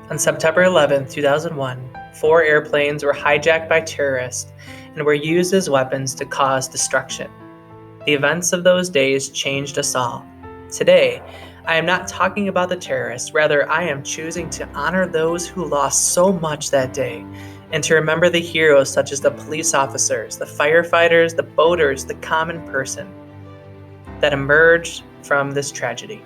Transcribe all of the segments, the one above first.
On September 11, 2001, 4 airplanes were hijacked by terrorists and were used as weapons to cause destruction. The events of those days changed us all. Today, I am not talking about the terrorists, rather, I am choosing to honor those who lost so much that day and to remember the heroes such as the police officers, the firefighters, the boaters, the common person that emerged from this tragedy.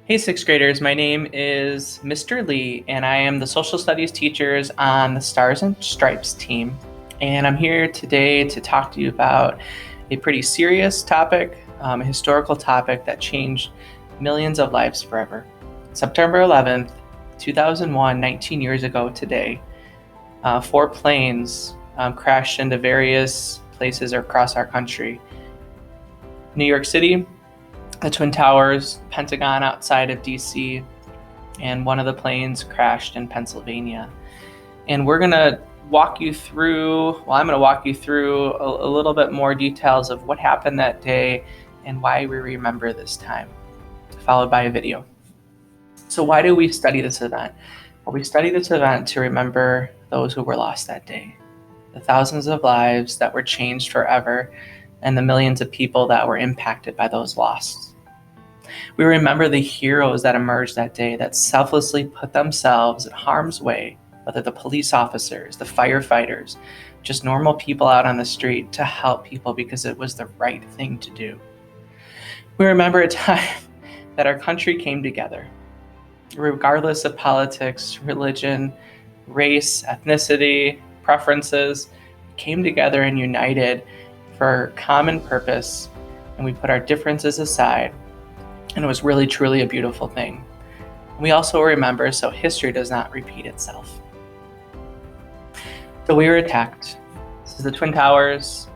Hey, 6th graders, my name is Mr. Lee, and I am the social studies teachers on the Stars and Stripes team. And I'm here today to talk to you about a pretty serious topic, a historical topic that changed millions of lives forever. September 11th, 2001, 19 years ago today, 4 planes crashed into various places across our country. New York City, the Twin Towers, Pentagon outside of DC, and one of the planes crashed in Pennsylvania. And we're going to walk you through, I'm going to walk you through a little bit more details of what happened that day and why we remember this time, followed by a video. So why do we study this event? Well, we study this event to remember those who were lost that day, the thousands of lives that were changed forever, and the millions of people that were impacted by those loss. We remember the heroes that emerged that day that selflessly put themselves in harm's way, whether the police officers, the firefighters, just normal people out on the street to help people because it was the right thing to do. We remember a time that our country came together, regardless of politics, religion, race, ethnicity, preferences, came together and united for a common purpose, and we put our differences aside. And it was really, truly a beautiful thing. We also remember so history does not repeat itself. So we were attacked. This is the Twin Towers.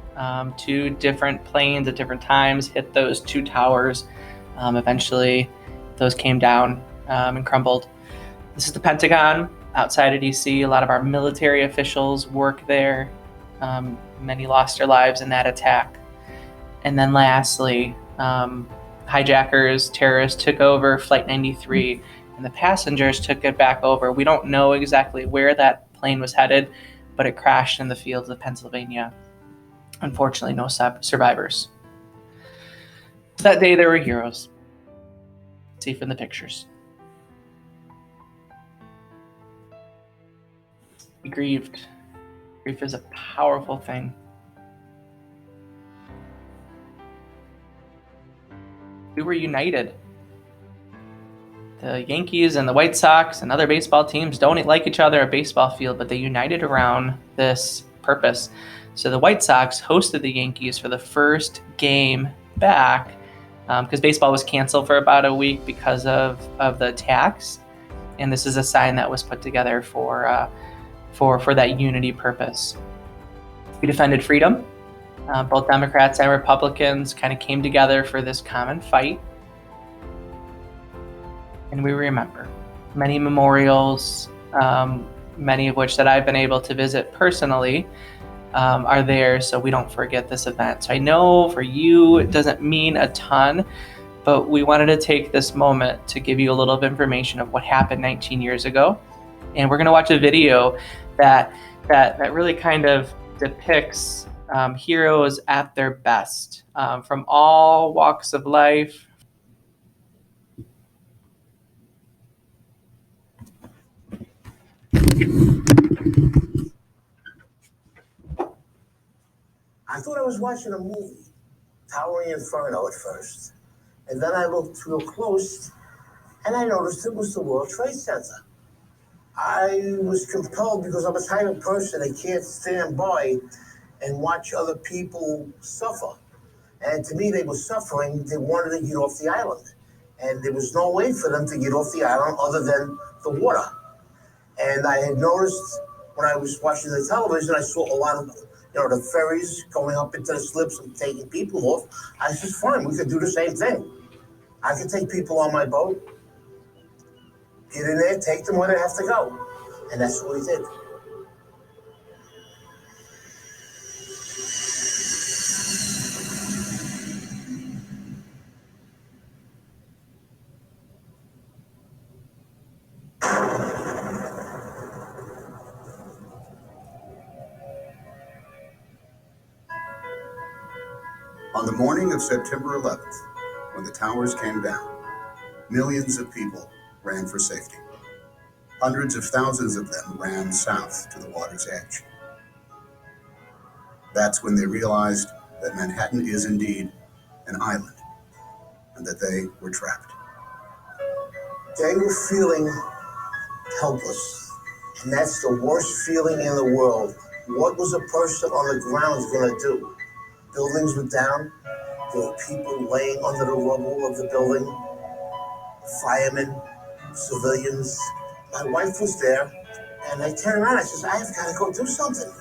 2 different planes at different times hit those 2 towers. Eventually, those came down and crumbled. This is the Pentagon outside of DC. A lot of our military officials work there. Many lost their lives in that attack. And then lastly, hijackers, terrorists took over Flight 93, and the passengers took it back over. We don't know exactly where that plane was headed, but it crashed in the fields of Pennsylvania. Unfortunately, no survivors. That day, there were heroes. See from the pictures. We grieved. Grief is a powerful thing. We were united. The Yankees and the White Sox and other baseball teams don't like each other at a baseball field, but they united around this purpose. So the White Sox hosted the Yankees for the first game back because baseball was canceled for about a week because of the attacks. And this is a sign that was put together for that unity purpose. We defended freedom. Both Democrats and Republicans kind of came together for this common fight. And we remember many memorials, many of which that I've been able to visit personally, are there so we don't forget this event. So I know for you it doesn't mean a ton, but we wanted to take this moment to give you a little bit of information of what happened 19 years ago. And we're going to watch a video that really kind of depicts heroes at their best from all walks of life. I thought I was watching a movie, Towering Inferno at first. And then I looked real close and I noticed it was the World Trade Center. I was compelled because I'm a type of person that can't stand by and watch other people suffer. And to me, they were suffering. They wanted to get off the island. And there was no way for them to get off the island other than the water. And I had noticed when I was watching the television, I saw a lot of, the ferries going up into the slips and taking people off. I said, fine, we could do the same thing. I could take people on my boat, get in there, take them where they have to go. And that's what we did. On the morning of September 11th, when the towers came down, millions of people ran for safety. Hundreds of thousands of them ran south to the water's edge. That's when they realized that Manhattan is indeed an island and that they were trapped. They were feeling helpless, and that's the worst feeling in the world. What was a person on the ground going to do? Buildings were down. There were people laying under the rubble of the building. Firemen, civilians. My wife was there, and I turned around. I says, I've got to go do something.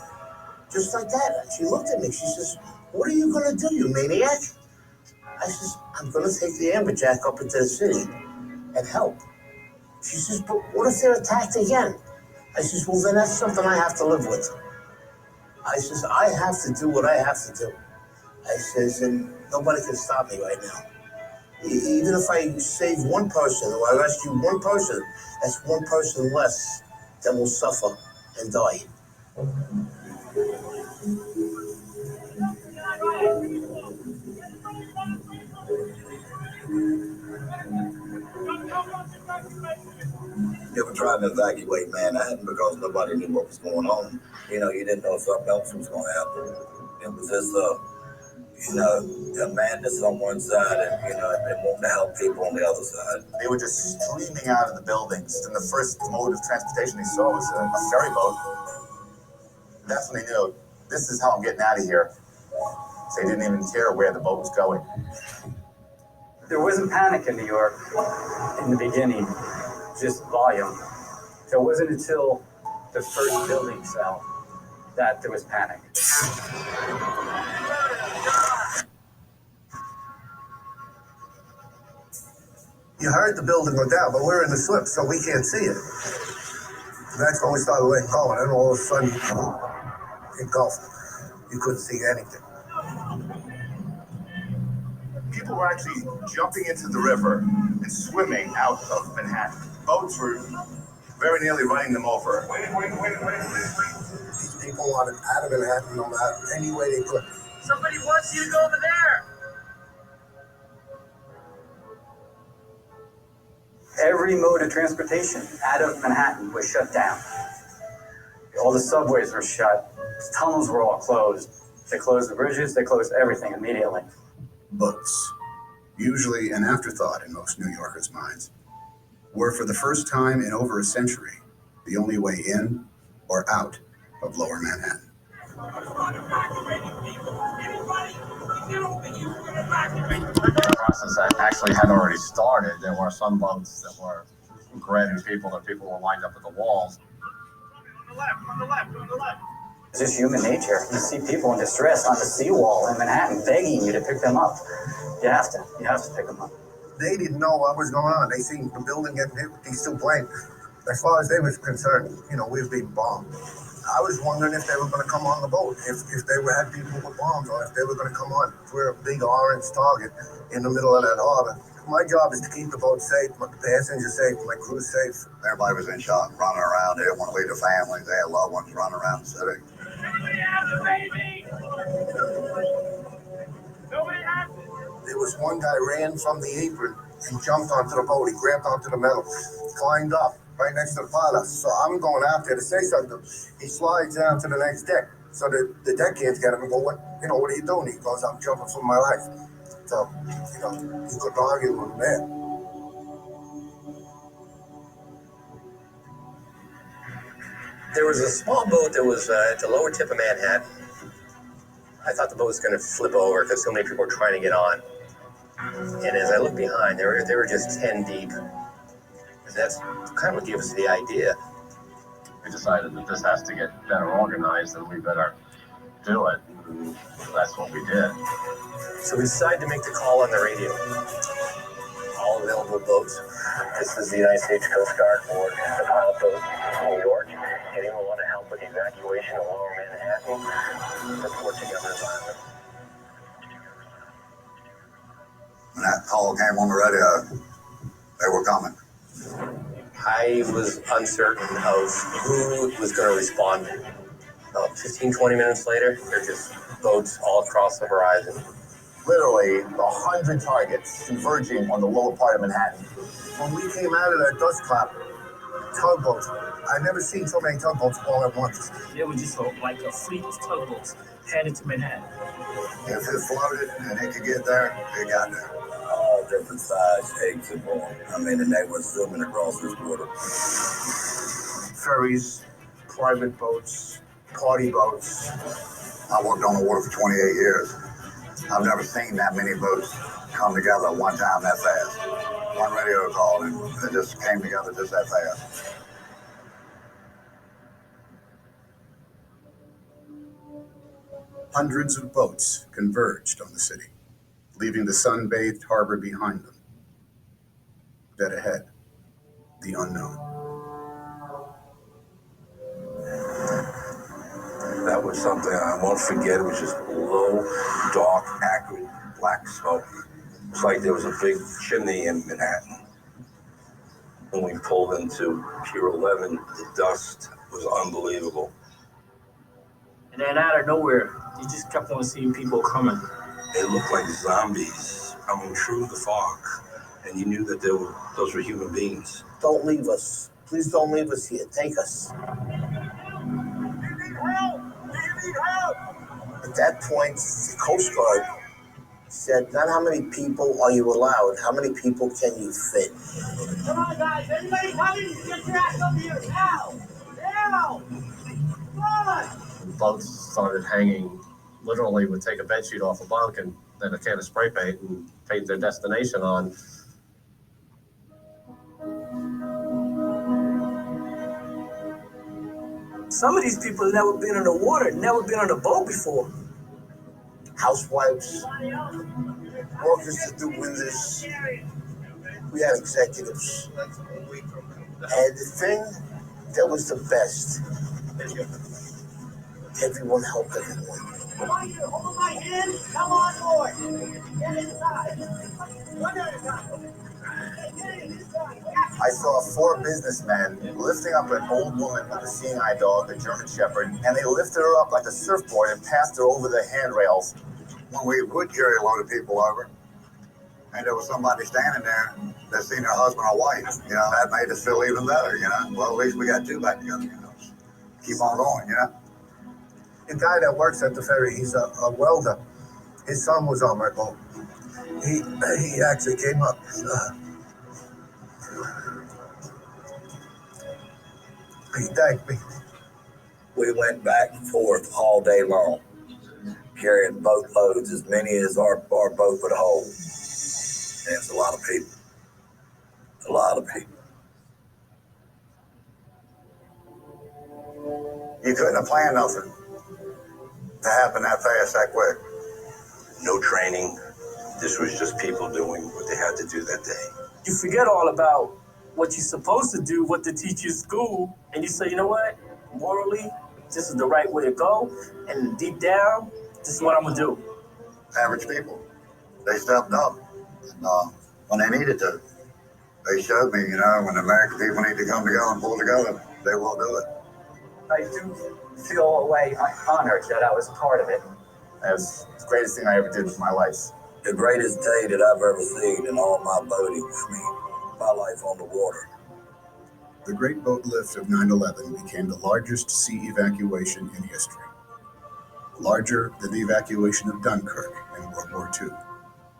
Just like that. And she looked at me. She says, what are you going to do, you maniac? I says, I'm going to take the amberjack up into the city and help. She says, but what if they're attacked again? I says, well, then that's something I have to live with. I says, I have to do what I have to do. I says, and nobody can stop me right now. Even if I save one person or I rescue one person, that's one person less that will suffer and die. You ever tried to evacuate Manhattan because nobody knew what was going on? You know, you didn't know if something else was going to happen. It was just, a madness on one side and, wanting to help people on the other side. They were just streaming out of the buildings. And the first mode of transportation they saw was a ferry boat. That's when they knew, this is how I'm getting out of here. So they didn't even care where the boat was going. There wasn't panic in New York in the beginning, just volume. So it wasn't until the first building fell that there was panic. You heard the building go down, but we're in the slip, so we can't see it. That's when we started letting go, and then all of a sudden, engulfed. You couldn't see anything. People were actually jumping into the river and swimming out of Manhattan. Boats were very nearly running them over. Wait. These people wanted out of Manhattan no matter any way they could. Somebody wants you to go over there. Every mode of transportation out of Manhattan was shut down. All the subways were shut. Tunnels were all closed. They closed the bridges. They closed everything immediately. Boats, usually an afterthought in most New Yorkers' minds, were for the first time in over a century the only way in or out of Lower Manhattan. The process that actually had already started. There were some boats that were grabbing people, that people were lined up at the walls. On the left. It's just human nature. You see people in distress on the seawall in Manhattan begging you to pick them up. You have to pick them up. They didn't know what was going on. They seen the building getting hit with these two planes. As far as they was concerned, we was being bombed. I was wondering if they were going to come on the boat, if they had people with bombs, or if they were going to come on. We're a big orange target in the middle of that harbor. My job is to keep the boat safe, the passengers safe, my crew safe. Everybody was in shock, running around. They didn't want to leave their families. They had loved ones running around the city. Nobody has a baby. Nobody has it. There was one guy ran from the apron and jumped onto the boat. He grabbed onto the metal, climbed up right next to the pilot. So I'm going out there to say something. He slides down to the next deck. So the deckhands get him and go, what are you doing? He goes, I'm jumping for my life. So, you couldn't argue with him there. There was a small boat that was at the lower tip of Manhattan. I thought the boat was going to flip over because so many people were trying to get on. And as I looked behind, they were just 10 deep. And that's kind of what gave us the idea. We decided that this has to get better organized and we better do it. And that's what we did. So we decided to make the call on the radio. All available boats. This is the United States Coast Guard board, the pilot boat from New York. Anyone want to help with the evacuation of Lower Manhattan? Report to Governor's Island. When that call came on the radio, they were coming. I was uncertain of who was going to respond. About 15, 20 minutes later, there are just boats all across the horizon. Literally 100 targets converging on the lower part of Manhattan. When we came out of that dust cloud, tugboats. I've never seen so many tugboats all at once. It was just like a fleet of tugboats headed to Manhattan. If it floated and it could get there, it got there. All different size, shapes, and forms. I mean, and they were swimming across this water. Ferries, private boats, party boats. I worked on the water for 28 years. I've never seen that many boats come together at one time that fast. One radio call and it just came together just that fast. Hundreds of boats converged on the city, leaving the sun-bathed harbor behind them. Dead ahead, the unknown. That was something I won't forget. It was just low, dark, acrid, black smoke. It's like there was a big chimney in Manhattan. When we pulled into Pier 11, the dust was unbelievable. And then out of nowhere, you just kept on seeing people coming. They looked like zombies coming through the fog, and you knew that those were human beings. Don't leave us. Please don't leave us here. Take us. At that point, the Coast Guard said, not how many people are you allowed, how many people can you fit? Come on, guys. Everybody coming? Get your ass up here. Now. Now. Come on. Boats started hanging, literally would take a bed sheet off a bunk and then a can of spray paint and paint their destination on. Some of these people never been in the water, never been on a boat before. Housewives, workers to do windows. We had executives. And the thing that was the best, everyone helped everyone. I want you to hold my hand. Come on board. Get inside. One at a time. Get inside. I saw 4 businessmen lifting up an old woman with a seeing eye dog, a German Shepherd, and they lifted her up like a surfboard and passed her over the handrails. When we would carry a load of people over, and there was somebody standing there that seen their husband or wife, that made us feel even better, Well, at least we got 2 back together, Keep on going, The guy that works at the ferry, he's a welder. His son was on my boat. He actually came up. He thanked me. We went back and forth all day long, carrying boatloads, as many as our boat would hold. And it's a lot of people. A lot of people. You couldn't have planned nothing to happen that fast, that quick. No training. This was just people doing what they had to do that day. You forget all about what you're supposed to do, what they teach you in school, and you say, you know what? Morally, this is the right way to go, and deep down, this is what I'm gonna do. Average people, they stepped up, and when they needed to, they showed me, when American people need to come together and pull together, they will do it. I do feel a way honored that I was a part of it. That was the greatest thing I ever did with my life. The greatest day that I've ever seen in all my boating, my life on the water. The Great Boat Lift of 9/11 became the largest sea evacuation in history. Larger than the evacuation of Dunkirk in World War II,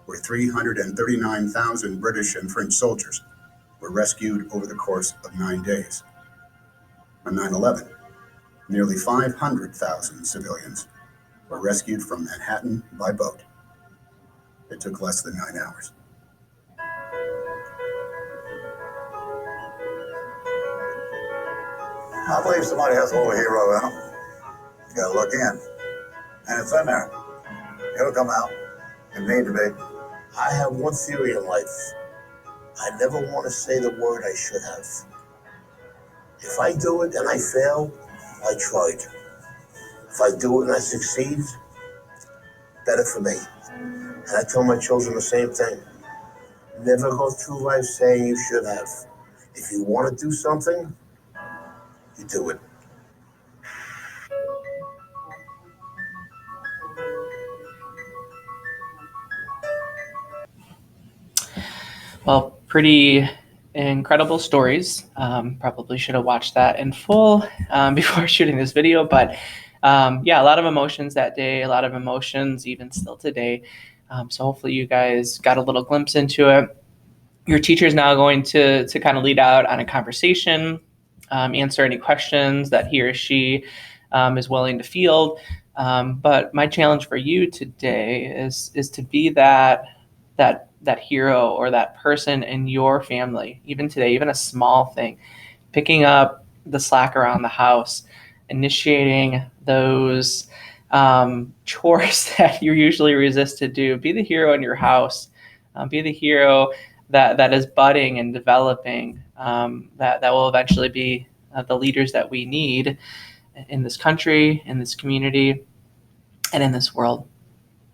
where 339,000 British and French soldiers were rescued over the course of 9 days. On 9/11, nearly 500,000 civilians were rescued from Manhattan by boat. It took less than 9 hours. I believe somebody has a little hero in them. You gotta look in. And it's in there. It'll come out. It need to be. I have one theory in life. I never want to say the word I should have. If I do it and I fail, I tried. If I do it and I succeed, better for me. And I tell my children the same thing. Never go through life saying you should have. If you want to do something, you do it. Well, pretty incredible stories. Probably should have watched that in full before shooting this video, but yeah, a lot of emotions that day, a lot of emotions even still today. So hopefully you guys got a little glimpse into it. Your teacher is now going to kind of lead out on a conversation, answer any questions that he or she is willing to field. But my challenge for you today is to be that hero or that person in your family, even today, even a small thing, picking up the slack around the house, initiating those chores that you usually resist to do. Be the hero in your house. Be the hero that is budding and developing, that will eventually be the leaders that we need in this country, in this community, and in this world.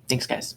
Thanks, guys.